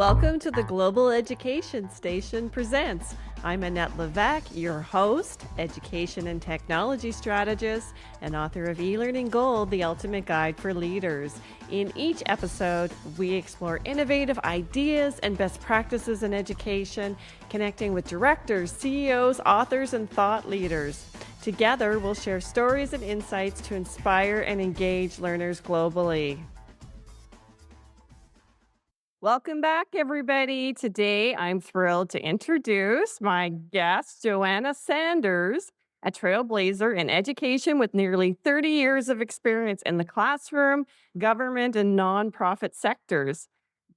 Welcome to the Global Education Station Presents. I'm Annette Levesque, your host, education and technology strategist, and author of eLearning Gold, the ultimate guide for leaders. In each episode, we explore innovative ideas and best practices in education, connecting with directors, CEOs, authors, and thought leaders. Together, we'll share stories and insights to inspire and engage learners globally. Welcome back, everybody. Today, I'm thrilled to introduce my guest, Joanna Sanders, a trailblazer in education with nearly 30 years of experience in the classroom, government, and nonprofit sectors.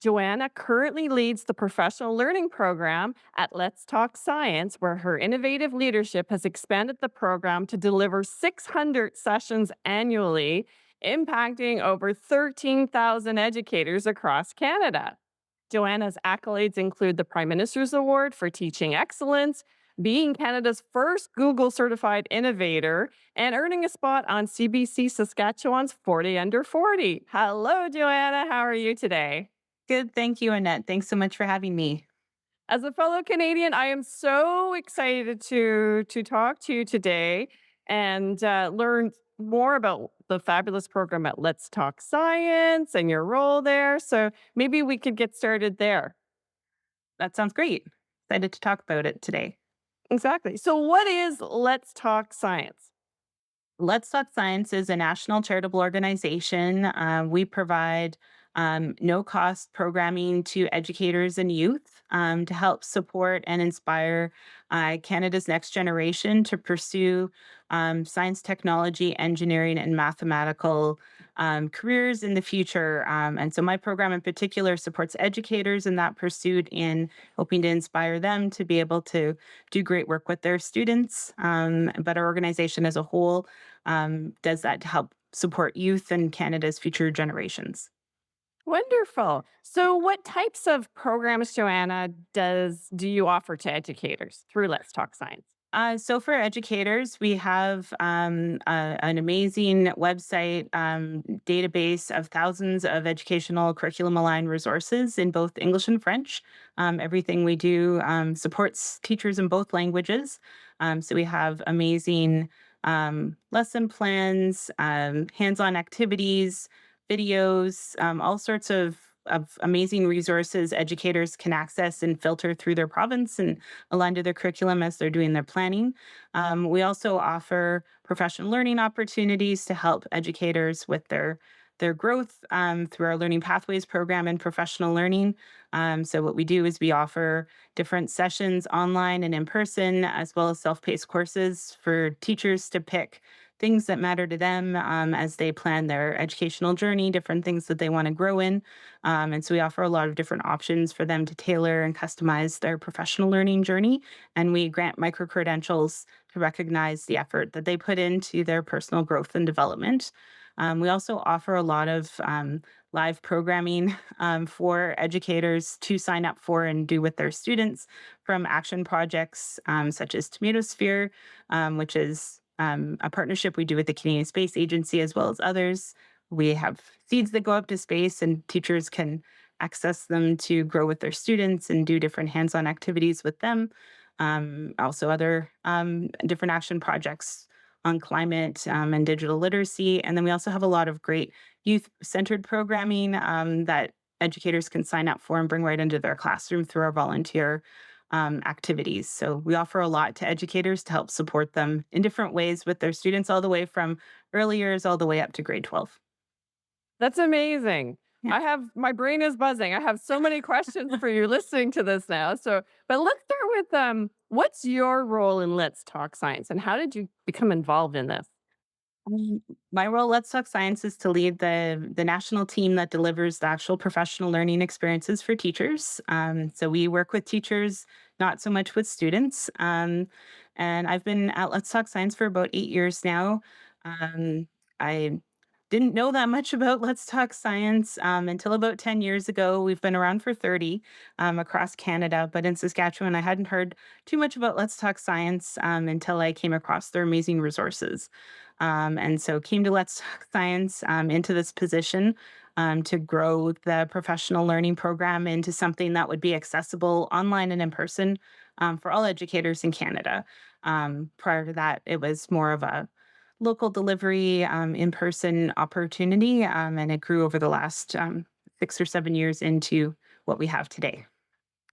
Joanna currently leads the professional learning program at Let's Talk Science, where her innovative leadership has expanded the program to deliver 600 sessions annually, impacting over 13,000 educators across Canada. Joanna's accolades include the Prime Minister's Award for Teaching Excellence, being Canada's first Google certified innovator, and earning a spot on CBC Saskatchewan's 40 Under 40. Hello, Joanna. How are you today? Good. Thank you, Annette. Thanks so much for having me. As a fellow Canadian, I am so excited to talk to you today and learn more about the fabulous program at Let's Talk Science and your role there. So maybe we could get started there. That sounds great. Excited to talk about it today. Exactly. So, what is Let's Talk Science? Let's Talk Science is a national charitable organization. We provide no cost programming to educators and youth to help support and inspire Canada's next generation to pursue science, technology, engineering, and mathematical careers in the future. And so, my program in particular supports educators in that pursuit in hoping to inspire them to be able to do great work with their students. But our organization as a whole does that to help support youth and Canada's future generations. Wonderful. So, what types of programs, Joanna, do you offer to educators through Let's Talk Science? So for educators, we have an amazing website database of thousands of educational curriculum aligned resources in both English and French. Everything we do supports teachers in both languages. So we have amazing lesson plans, hands-on activities, videos, all sorts of amazing resources educators can access and filter through their province and align to their curriculum as they're doing their planning. We also offer professional learning opportunities to help educators with their growth through our Learning Pathways program and professional learning. So what we do is we offer different sessions online and in person, as well as self-paced courses for teachers to pick things that matter to them as they plan their educational journey, different things that they want to grow in. And so we offer a lot of different options for them to tailor and customize their professional learning journey. And we grant micro credentials to recognize the effort that they put into their personal growth and development. We also offer a lot of live programming for educators to sign up for and do with their students, from action projects such as 𝗪𝗪𝘁, which is a partnership we do with the Canadian Space Agency as well as others. We have seeds that go up to space, and teachers can access them to grow with their students and do different hands-on activities with them. Also, other different action projects on climate and digital literacy. And then we also have a lot of great youth-centered programming that educators can sign up for and bring right into their classroom through our volunteer activities. So we offer a lot to educators to help support them in different ways with their students, all the way from early years all the way up to grade 12. That's amazing. Yeah. My brain is buzzing. I have so many questions for you listening to this now. But let's start with what's your role in Let's Talk Science and how did you become involved in this? My role, Let's Talk Science, is to lead the national team that delivers the actual professional learning experiences for teachers. So we work with teachers, not so much with students. And I've been at Let's Talk Science for about 8 years now. I didn't know that much about Let's Talk Science until about 10 years ago. We've been around for 30 across Canada, but in Saskatchewan, I hadn't heard too much about Let's Talk Science until I came across their amazing resources. And so came to Let's Talk Science into this position to grow the professional learning program into something that would be accessible online and in person for all educators in Canada. Prior to that, it was more of a local delivery, in-person opportunity, and it grew over the last 6 or 7 years into what we have today.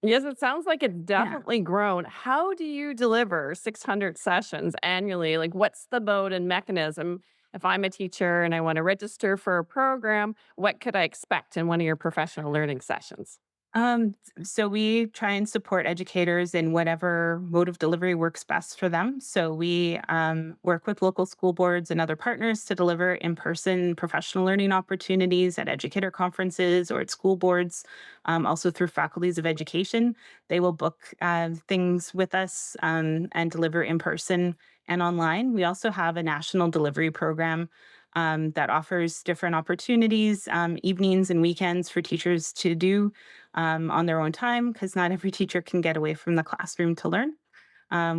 Yes, it sounds like it's Yeah. definitely grown. How do you deliver 600 sessions annually? Like, what's the mode and mechanism? If I'm a teacher and I want to register for a program, what could I expect in one of your professional learning sessions? So we try and support educators in whatever mode of delivery works best for them. So we work with local school boards and other partners to deliver in-person professional learning opportunities at educator conferences or at school boards. Also through faculties of education, they will book things with us and deliver in person and online. We also have a national delivery program that offers different opportunities, evenings and weekends for teachers to do on their own time because not every teacher can get away from the classroom to learn.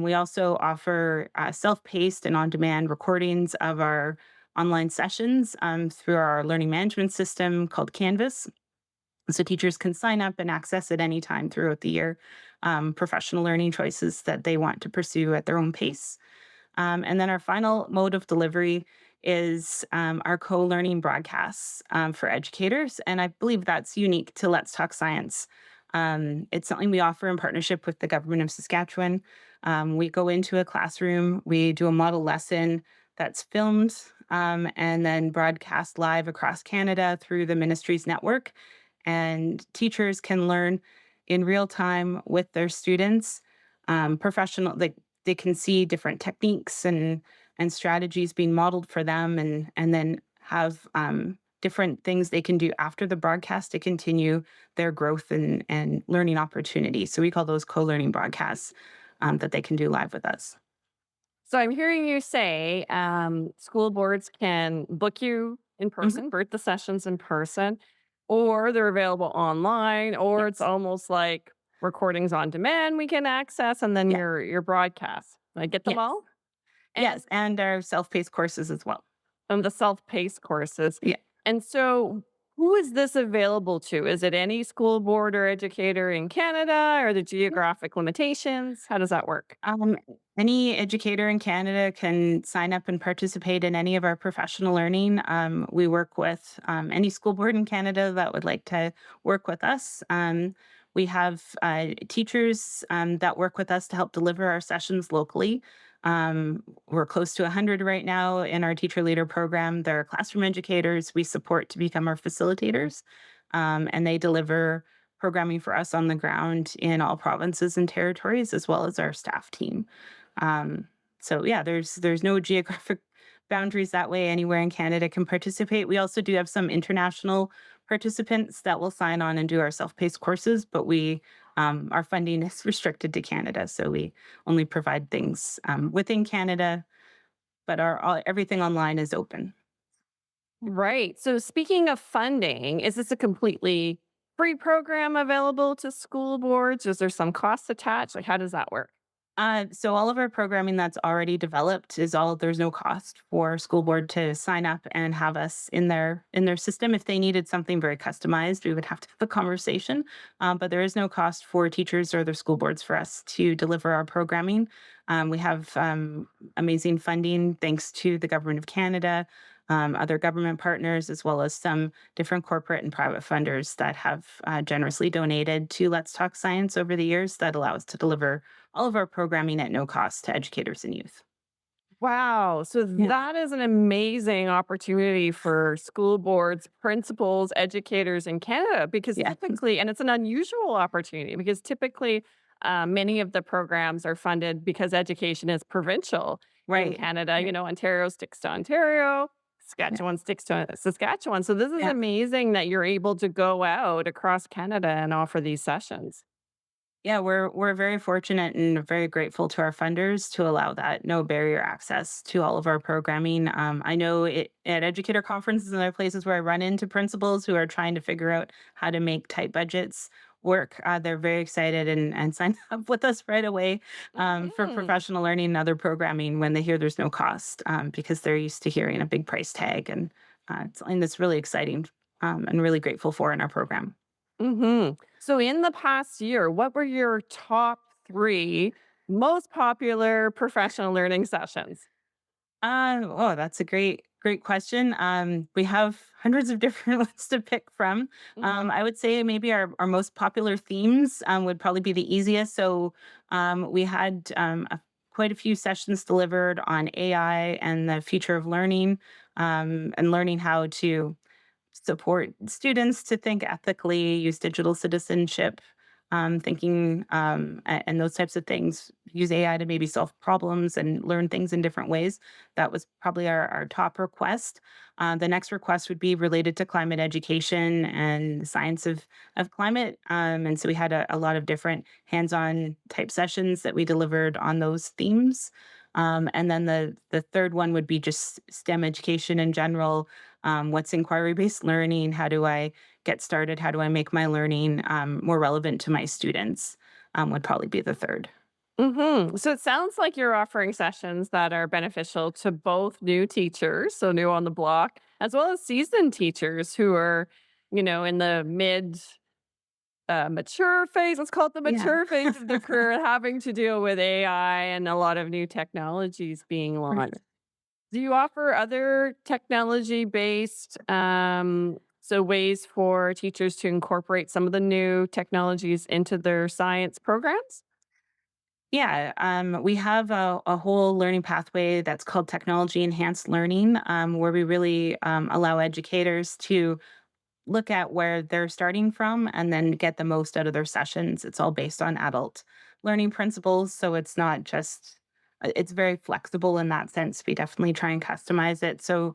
We also offer self-paced and on-demand recordings of our online sessions through our learning management system called Canvas. So teachers can sign up and access at any time throughout the year professional learning choices that they want to pursue at their own pace. And then our final mode of delivery is our co learning broadcasts for educators. And I believe that's unique to Let's Talk Science. It's something we offer in partnership with the government of Saskatchewan. We go into a classroom, we do a model lesson that's filmed and then broadcast live across Canada through the ministry's network. And teachers can learn in real time with their students professional like they can see different techniques and strategies being modeled for them and then have different things they can do after the broadcast to continue their growth and learning opportunities. So we call those co-learning broadcasts that they can do live with us. So I'm hearing you say school boards can book you in Mhm. person, birth the sessions in person, or they're available online, or it's Yes. almost like recordings on demand we can access, and then Yeah. your broadcast. I get them Yes. all, and Yes. And our self-paced courses as well. the self-paced courses. Yeah. And so, who is this available to? Is it any school board or educator in Canada, or the geographic limitations? How does that work? Um, any educator in Canada can sign up and participate in any of our professional learning. We work with any school board in Canada that would like to work with us. We have teachers that work with us to help deliver our sessions locally. We're close to 100 right now in our teacher leader program. They're classroom educators we support to become our facilitators, and they deliver programming for us on the ground in all provinces and territories, as well as our staff team. Um, so yeah, there's no geographic boundaries that way. Anywhere in Canada can participate. We also do have some international participants that will sign on and do our self-paced courses, but we our funding is restricted to Canada, so we only provide things within Canada. But everything online is open. Right. So, speaking of funding, is this a completely free program available to school boards? Is there some cost attached? Like, how does that work? So all of our programming that's already developed is all there's no cost for school board to sign up and have us in their system. If they needed something very customized, we would have to have a conversation. But there is no cost for teachers or their school boards for us to deliver our programming. We have amazing funding thanks to the government of Canada, other government partners, as well as some different corporate and private funders that have generously donated to Let's Talk Science over the years that allow us to deliver all of our programming at no cost to educators and youth. Wow. So, Yeah. that is an amazing opportunity for school boards, principals, educators in Canada because Yeah. typically, and it's an unusual opportunity because typically, many of the programs are funded because education is provincial in Right. Canada. Right. Ontario sticks to Ontario, Yeah. Saskatchewan sticks to Saskatchewan. So, this is Yeah. amazing that you're able to go out across Canada and offer these sessions. Yeah, we're very fortunate and very grateful to our funders to allow that no barrier access to all of our programming. I know at educator conferences and other places where I run into principals who are trying to figure out how to make tight budgets work. They're very excited and sign up with us right away for Mhm. professional learning and other programming when they hear there's no cost because they're used to hearing a big price tag. And it's something that's really exciting and really grateful for in our program. So in the past year, what were your top 3 most popular professional learning sessions? Oh, that's a great question. We have hundreds of different ones to pick from. Mhm. I would say maybe our most popular themes would probably be the easiest. So we had quite a few sessions delivered on AI and the future of learning and learning how to support students to think ethically, use digital citizenship, thinking, and those types of things. Use AI to maybe solve problems and learn things in different ways. That was probably our top request. The next request would be related to climate education and the science of climate. And so we had a lot of different hands-on type sessions that we delivered on those themes. And then the third one would be just STEM education in general. What's inquiry-based learning? How do I get started? How do I make my learning more relevant to my students? Would probably be the third. So it sounds like you're offering sessions that are beneficial to both new teachers, so new on the block, as well as seasoned teachers who are, in the mid mature phase. Let's call it the Yeah. mature phase of their career, having to deal with AI and a lot of new technologies being launched. Right. Do you offer other technology based ways for teachers to incorporate some of the new technologies into their science programs? Yeah, we have a whole learning pathway that's called technology enhanced learning, where we really allow educators to look at where they're starting from and then get the most out of their sessions. It's all based on adult learning principles. So it's not just, it's very flexible in that sense. We definitely try and customize it. So,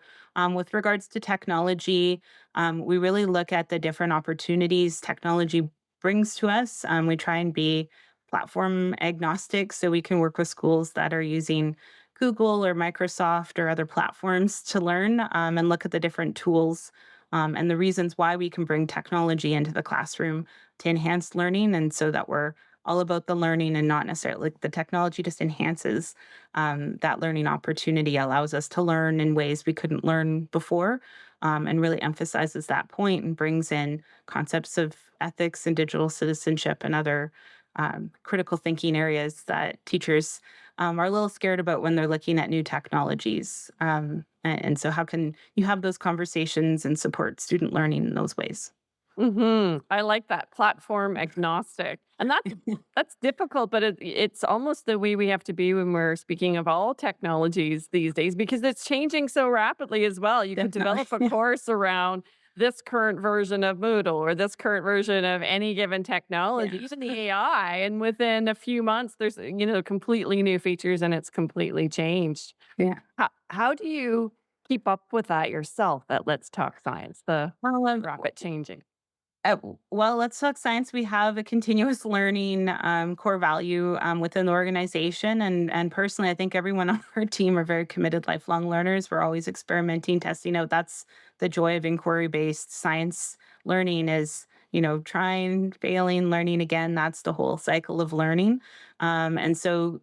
with regards to technology, we really look at the different opportunities technology brings to us. We try and be platform agnostic so we can work with schools that are using Google or Microsoft or other platforms to learn and look at the different tools and the reasons why we can bring technology into the classroom to enhance learning. And so that we're all about the learning and not necessarily like the technology just enhances that learning opportunity, allows us to learn in ways we couldn't learn before, and really emphasizes that point and brings in concepts of ethics and digital citizenship and other critical thinking areas that teachers are a little scared about when they're looking at new technologies. And so, how can you have those conversations and support student learning in those ways? I like that platform agnostic, and that's difficult, but it's almost the way we have to be when we're speaking of all technologies these days because it's changing so rapidly as well. You could Definitely. develop a course around this current version of Moodle or this current version of any given technology, Yeah. even the AI, and within a few months, there's completely new features and it's completely changed. Yeah. How do you keep up with that yourself at Let's Talk Science? The Well, rapid changing. well, let's talk science. We have a continuous learning core value within the organization, and personally, I think everyone on our team are very committed lifelong learners. We're always experimenting, testing out. That's the joy of inquiry based science learning is trying, failing, learning again. That's the whole cycle of learning, and so.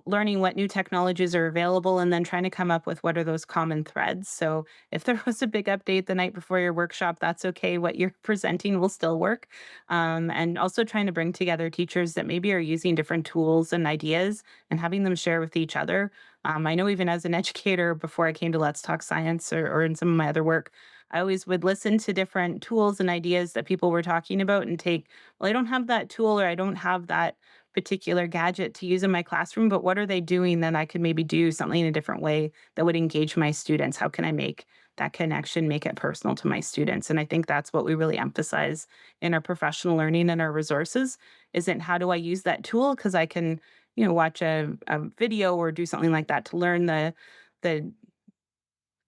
Learning what new technologies are available and then trying to come up with what are those common threads. So, if there was a big update the night before your workshop, that's okay. What you're presenting will still work. And also trying to bring together teachers that maybe are using different tools and ideas and having them share with each other. I know even as an educator, before I came to Let's Talk Science or in some of my other work, I always would listen to different tools and ideas that people were talking about and take, well, I don't have that tool or I don't have that particular gadget to use in my classroom, but what are they doing that I could maybe do something in a different way that would engage my students? How can I make that connection, make it personal to my students? And I think that's what we really emphasize in our professional learning and our resources isn't how do I use that tool? Because I can, watch a video or do something like that to learn the the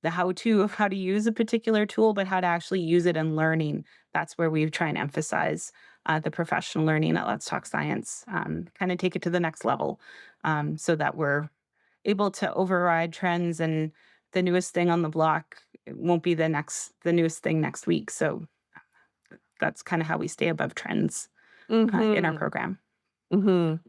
how to of how to use a particular tool, but how to actually use it in learning. That's where we try and emphasize the professional learning at Let's Talk Science, kind of take it to the next level, so that we're able to override trends, and the newest thing on the block it won't be the newest thing next week. So that's kind of how we stay above trends in our Mhm. program. Mhm.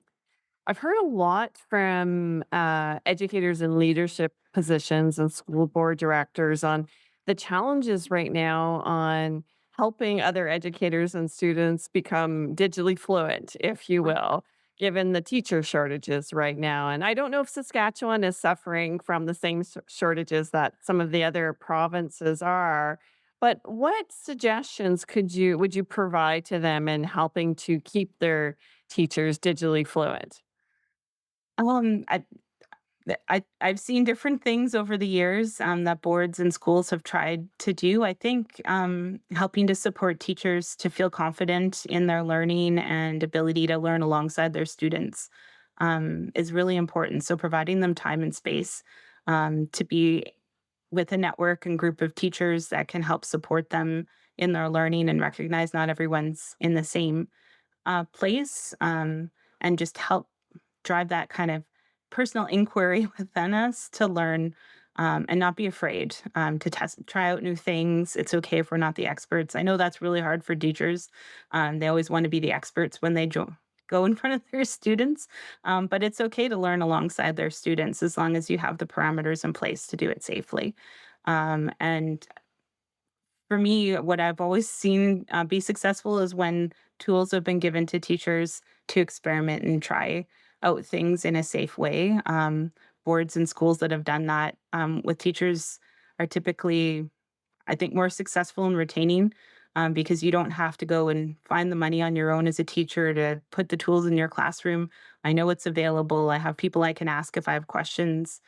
I've heard a lot from educators in leadership positions and school board directors on the challenges right now on helping other educators and students become digitally fluent, if you will, given the teacher shortages right now. And I don't know if Saskatchewan is suffering from the same shortages that some of the other provinces are. But what suggestions would you provide to them in helping to keep their teachers digitally fluent? Um, I, I've seen different things over the years that boards and schools have tried to do. I think helping to support teachers to feel confident in their learning and ability to learn alongside their students is really important. So providing them time and space to be with a network and group of teachers that can help support them in their learning and recognize not everyone's in the same place, and just help drive that kind of personal inquiry within us to learn, and not be afraid to try out new things. It's okay if we're not the experts. I know that's really hard for teachers. They always want to be the experts when they go in front of their students, but it's okay to learn alongside their students as long as you have the parameters in place to do it safely. And for me, what I've always seen be successful is when tools have been given to teachers to experiment and try out things in a safe way. Boards and schools that have done that with teachers are typically, I think, more successful in retaining, because you don't have to go and find the money on your own as a teacher to put the tools in your classroom. I know it's available. I have people I can ask if I have questions.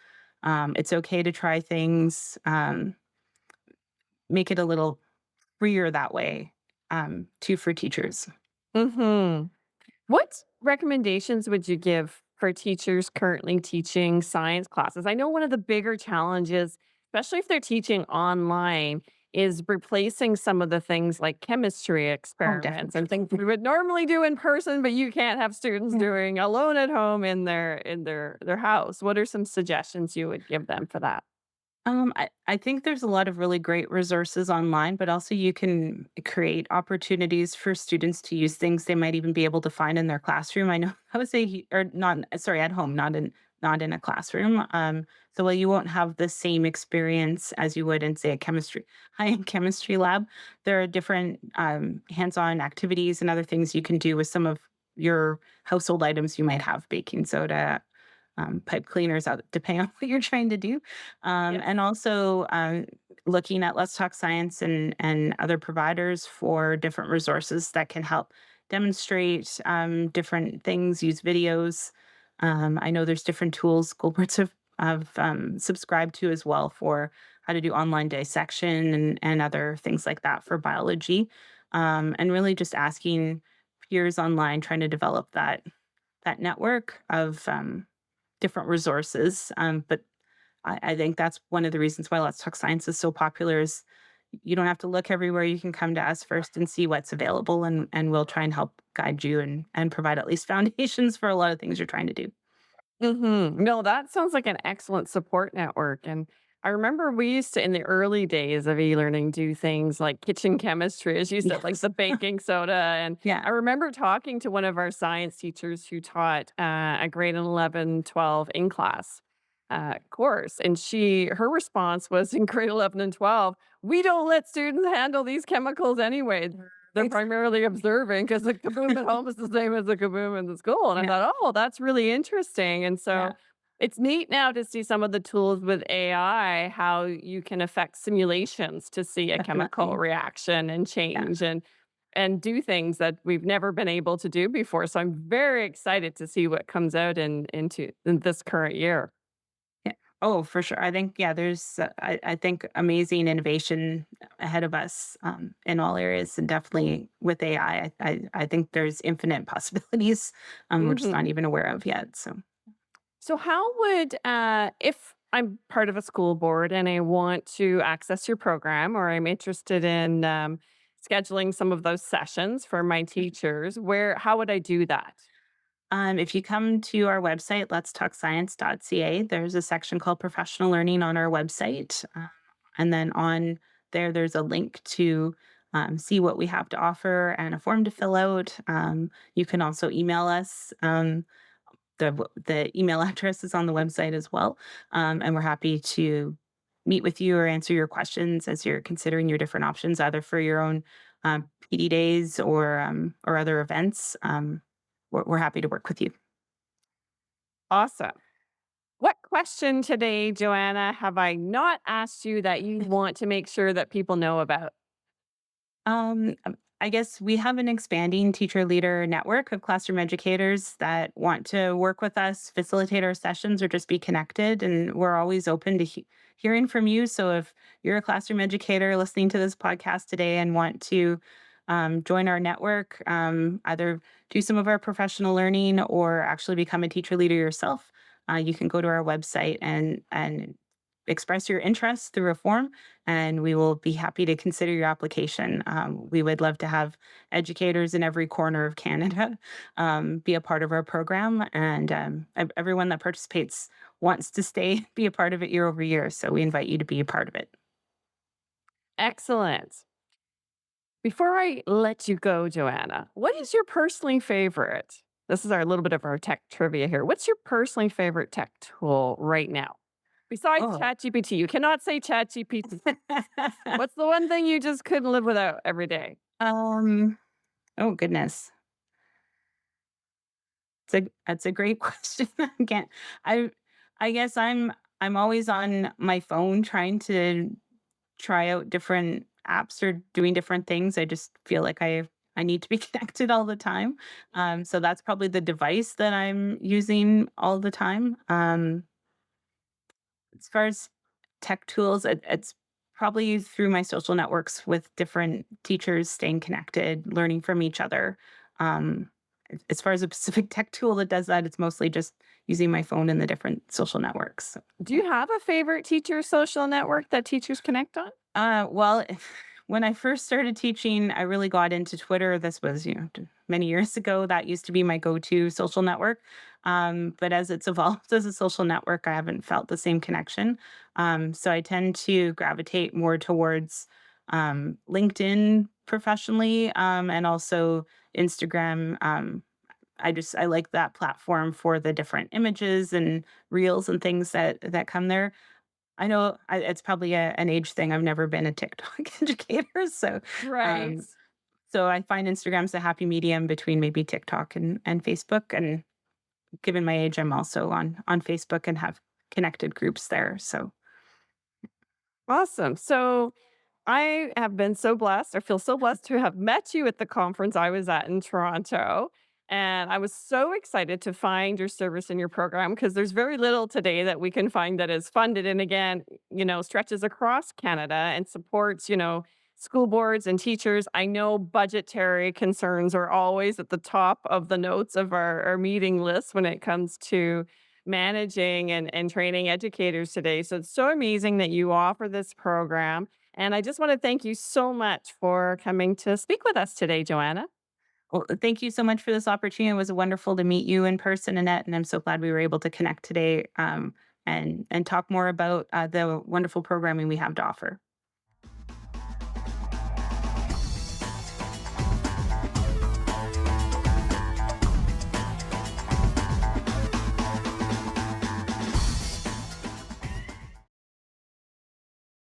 It's okay to try things. Make it a little freer that way, too, for teachers. Mhm. What recommendations would you give for teachers currently teaching science classes? I know one of the bigger challenges, especially if they're teaching online, is replacing some of the things like chemistry Oh, experiments definitely. and things we would normally do in person, but you can't have students Yeah. doing alone at home in their house. What are some suggestions you would give them for that? I think there's a lot of really great resources online, but also you can create opportunities for students to use things they might even be able to find in their classroom. I know I would say or not, sorry, at home, not in a classroom. So while you won't have the same experience as you would in, say, a chemistry high-end chemistry lab, there are different hands-on activities and other things you can do with some of your household items. You might have baking soda, pipe cleaners, depending on what you're trying to do, Yes. and also looking at Let's Talk Science and other providers for different resources that can help demonstrate different things, use videos. I know there's different tools school boards have subscribed to as well for how to do online dissection and other things like that for biology, and really just asking peers online, trying to develop that network of different resources. But I think that's one of the reasons why Let's Talk Science is so popular is you don't have to look everywhere. You can come to us first and see what's available, and we'll try and help guide you and provide at least foundations for a lot of things you're trying to do. Mhm. No, that sounds like an excellent support network, and I remember we used to, in the early days of e-learning, do things like kitchen chemistry, as you said, like Yes. the baking soda, and Yeah. I remember talking to one of our science teachers who taught, a grade 11, 12 in class, course, and her response was in grade 11 and 12, "We don't let students handle these chemicals anyway. They're Right. primarily observing because the kaboom at home is the same as the kaboom in the school." And I Yeah. thought, "Oh, that's really interesting." And so Yeah. it's neat now to see some of the tools with AI, how you can affect simulations to see a chemical Definitely. reaction and Yeah. change and do things that we've never been able to do before. So I'm very excited to see what comes out in this current year. Yeah. Oh, for sure. I think, yeah, there's, I think, amazing innovation ahead of us in all areas. And definitely with AI, I think there's infinite possibilities we're just not Mhm. even aware of yet. So, So, how would, if I'm part of a school board and I want to access your program or I'm interested in scheduling some of those sessions for my teachers, how would I do that? If you come to our website, letstalkscience.ca, there's a section called Professional Learning on our website. And then on there, there's a link to see what we have to offer and a form to fill out. You can also email us. The email address is on the website as well. And we're happy to meet with you or answer your questions as you're considering your different options, either for your own PD days or other events. We're happy to work with you. Awesome. What question today, Joanna, have I not asked you that you want to make sure that people know about? I guess we have an expanding teacher leader network of classroom educators that want to work with us, facilitate our sessions, or just be connected. And we're always open to hearing from you. So if you're a classroom educator listening to this podcast today and want to join our network, either do some of our professional learning or actually become a teacher leader yourself, you can go to our website and express your interest through a form, and we will be happy to consider your application. We would love to have educators in every corner of Canada be a part of our program, and everyone that participates wants to stay, be a part of it year over year. So we invite you to be a part of it. Excellent. Before I let you go, Joanna, what is your personally favorite? This is our little bit of our tech trivia here. What's your personally favorite tech tool right now? Besides Oh. ChatGPT, you cannot say ChatGPT. What's the one thing you just couldn't live without every day? um, oh goodness. That's a great question. Again, I I guess I'm always on my phone trying to try out different apps or doing different things. I just feel like I need to be connected all the time. So that's probably the device that I'm using all the time. As far as tech tools, it's probably through my social networks with different teachers, staying connected, learning from each other. Um, as far as a specific tech tool that does that, it's mostly just using my phone in the different social networks. Do you have a favorite teacher social network that teachers connect on? Well, when I first started teaching, I really got into Twitter. This was, many years ago. That used to be my go-to social network. But as it's evolved as a social network, I haven't felt the same connection. So I tend to gravitate more towards LinkedIn professionally, and also Instagram. I like that platform for the different images and reels and things that come there. I know it's probably an age thing. I've never been a TikTok educator, Right. um, so I find Instagram's a happy medium between maybe TikTok and Facebook. And given my age, I'm also on Facebook and have connected groups there. So Awesome. So I have been so blessed. I feel so blessed to have met you at the conference I was at in Toronto. And I was so excited to find your service in your program because there's very little today that we can find that is funded and again, stretches across Canada and supports, school boards and teachers. I know budgetary concerns are always at the top of the notes of our meeting list when it comes to managing and training educators today. So it's so amazing that you offer this program. And I just want to thank you so much for coming to speak with us today, Joanna. well, thank you so much for this opportunity. It was wonderful to meet you in person, Annette, and I'm so glad we were able to connect today, and talk more about the wonderful programming we have to offer.